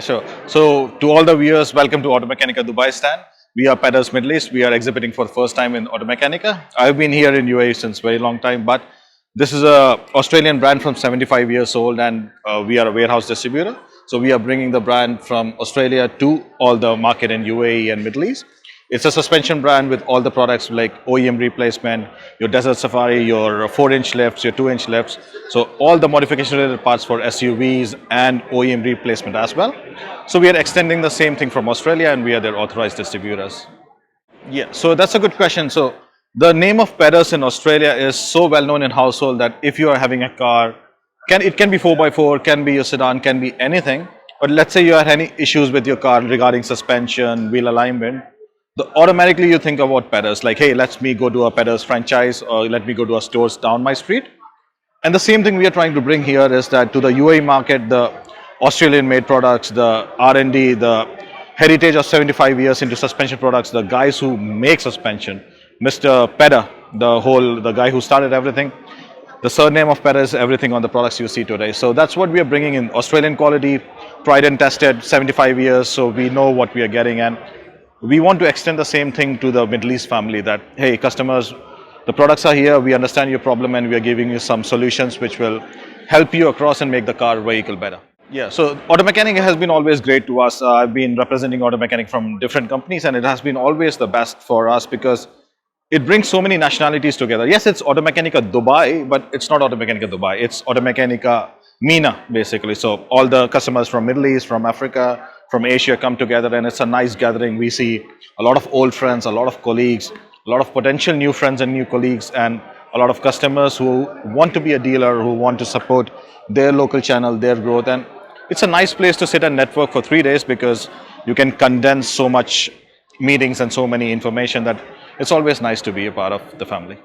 sure. So, to all the viewers, welcome to Automechanika Dubai stand. We are Pedders Middle East. We are exhibiting for the first time in Automechanika. I've been here in UAE since very long time, but this is a Australian brand from 75 years old, and we are a warehouse distributor. So, we are bringing the brand from Australia to all the market in UAE and Middle East. It's a suspension brand with all the products like OEM replacement, your Desert Safari, your 4-inch lifts, your 2-inch lifts. So all the modification related parts for SUVs and OEM replacement as well. So we are extending the same thing from Australia, and we are their authorized distributors. Yeah, so that's a good question. So the name of Pedders in Australia is so well known in household that if you are having a car, it can be 4x4, can be a sedan, can be anything. But let's say you have any issues with your car regarding suspension, wheel alignment, automatically you think about Pedders, like, hey, let me go to a Pedders franchise, or let me go to a stores down my street. And the same thing we are trying to bring here is that to the UAE market, the Australian-made products, the R&D, the heritage of 75 years into suspension products, the guys who make suspension, Mr. Pedder, the guy who started everything, the surname of Pedder is everything on the products you see today. So that's what we are bringing in, Australian quality, tried and tested, 75 years, so we know what we are getting. And we want to extend the same thing to the Middle East family that, hey, customers, the products are here, we understand your problem, and we are giving you some solutions which will help you across and make the car vehicle better. Yeah, so Automechanika has been always great to us. I've been representing Automechanika from different companies, and it has been always the best for us because it brings so many nationalities together. Yes, it's Automechanika Dubai, but it's not Automechanika Dubai. It's Automechanika MENA, basically. So all the customers from Middle East, from Africa, from Asia come together, and it's a nice gathering. We see a lot of old friends, a lot of colleagues, a lot of potential new friends and new colleagues, and a lot of customers who want to be a dealer, who want to support their local channel, their growth. And it's a nice place to sit and network for 3 days because you can condense so much meetings and so many information that it's always nice to be a part of the family.